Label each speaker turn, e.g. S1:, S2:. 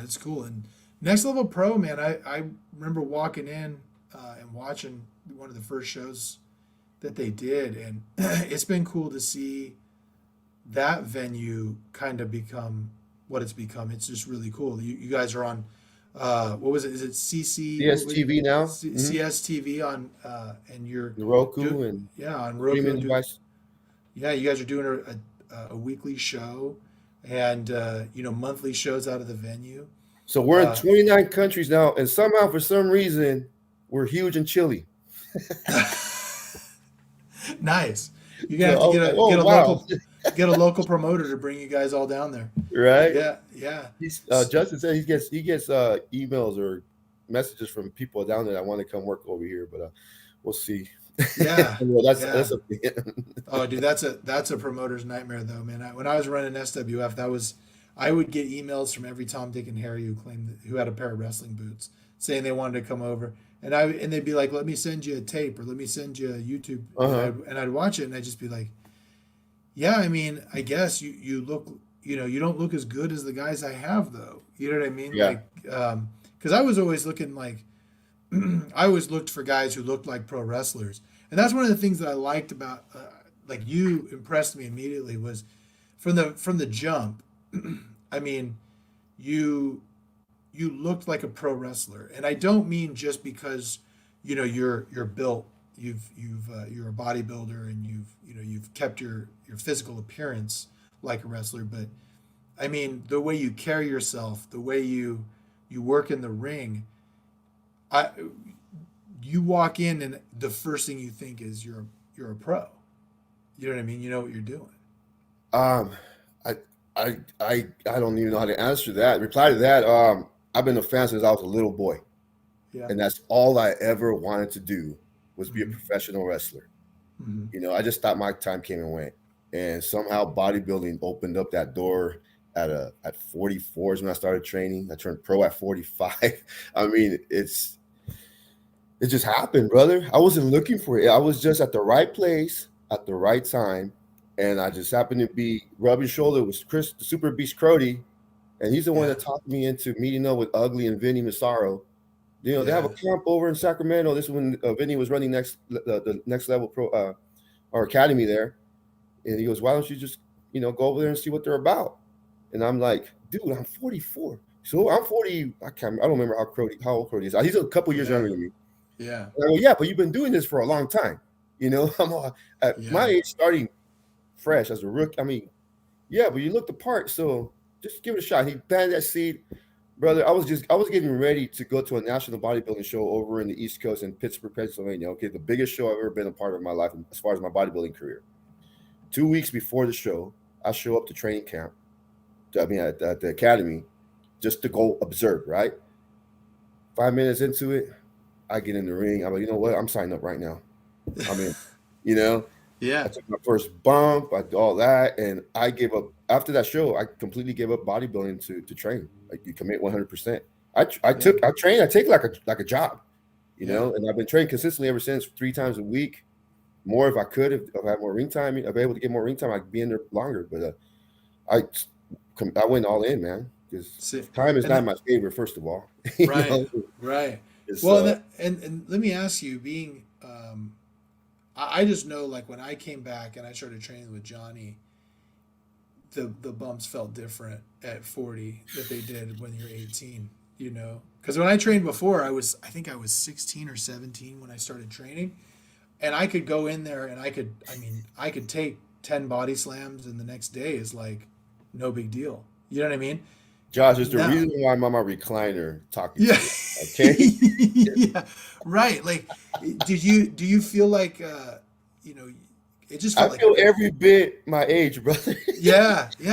S1: It's cool. And Next Level Pro, man, I remember walking in and watching one of the first shows that they did, and it's been cool to see that venue kind of become what it's become. It's just really cool. You guys are on, what was it? Is it CC?
S2: DSTV now,
S1: CSTV on, and you're
S2: the Roku
S1: do,
S2: and
S1: yeah, on Roku.
S2: streaming device.
S1: Yeah, you guys are doing a weekly show, and monthly shows out of the venue.
S2: So we're in
S1: Uh,
S2: 29 countries now, and somehow, for some reason, we're huge in Chile.
S1: nice. You're gonna
S2: So
S1: have to
S2: I was like, oh wow,
S1: get a local promoter to bring you guys all down there.
S2: right?
S1: Yeah, yeah.
S2: Justin said he gets emails or messages from people down there that want to come work over here, but we'll see.
S1: Yeah,
S2: Well,
S1: yeah.
S2: that's a
S1: Oh, dude, that's a promoter's nightmare, though, man. When I was running SWF, I would get emails from every Tom, Dick, and Harry who had a pair of wrestling boots, saying they wanted to come over, and they'd be like, "Let me send you a tape, or let me send you a YouTube,"
S2: uh-huh.
S1: and I'd watch it, and I'd just be like, "Yeah, I mean, I guess you look, you don't look as good as the guys I have, though. You know what I mean?
S2: Yeah.
S1: Like, because I was always looking like." I always looked for guys who looked like pro wrestlers, and that's one of the things that I liked about like you impressed me immediately was from the jump. I mean, you you looked like a pro wrestler, and I don't mean just because you're built. You're a bodybuilder, and you've kept your physical appearance like a wrestler, but I mean the way you carry yourself, the way you work in the ring. I You walk in and the first thing you think is you're a pro. You know what I mean? You know what you're doing.
S2: Um, I I don't even know how to answer that. Reply to that. I've been a fan since I was a little boy,
S1: Yeah.
S2: and that's all I ever wanted to do was be a
S1: Hmm.
S2: professional wrestler.
S1: Hmm.
S2: I just thought my time came and went, and somehow bodybuilding opened up that door at 44 is when I started training. I turned pro at 45. I mean, it just happened, brother. I wasn't looking for it. I was just at the right place at the right time, and I just happened to be rubbing shoulder with Chris, the Super Beast Crody, and he's the one
S1: Yeah.
S2: that talked me into meeting up with Ugly and Vinny Massaro. They have a
S1: Yeah.
S2: camp over in Sacramento. This is when Vinny was running the next level pro our academy there, and he goes, "Why don't you just go over there and see what they're about?" And I'm like, "Dude, I'm 44." So I'm 40. I don't remember how old Crody is. He's a couple years
S1: Yeah.
S2: younger than me.
S1: Yeah.
S2: And I go, "Yeah, but you've been doing this for a long time. I'm at my
S1: Yeah.
S2: age starting fresh as a rookie. I mean, yeah, but you look the part, so just give it a shot." He planted that seed, brother. I was getting ready to go to a national bodybuilding show over in the East Coast in Pittsburgh, Pennsylvania. Okay, the biggest show I've ever been a part of in my life as far as my bodybuilding career. 2 weeks before the show, I show up to training camp. I mean, at the academy, just to go observe. Right, 5 minutes into it, I get in the ring. I'm like, you know what? I'm signing up right now. I'm in. You know, I
S1: Yeah.
S2: took my first bump, I did all that, and I gave up. After that show, I completely gave up bodybuilding to train. Like you commit 100%.
S1: Yeah.
S2: I train, I take it like a job,
S1: Yeah.
S2: and I've been training consistently ever since, 3 times a week. More if I could, if I had more ring time, if I'm able to get more ring time, I'd be in there longer. But I I went all in, man, because
S1: See,
S2: time is
S1: and
S2: not
S1: that,
S2: my favorite. First of all,
S1: right. Right.
S2: it's
S1: Well, and let me ask you, being I just know like when I came back and I started training with Johnny, the bumps felt different at 40 that they did when you're 18. Because when I trained before, I think I was 16 or 17 when I started training, and I could go in there and I could take 10 body slams, and the next day is like no big deal. You know what I mean?
S2: Josh, is the
S1: Now,
S2: reason why I'm on my recliner talking to
S1: yeah,
S2: you. Okay.
S1: yeah, right. Like, do you feel like you know, it just
S2: I
S1: felt like
S2: feel every bit my age, brother.
S1: yeah, yeah.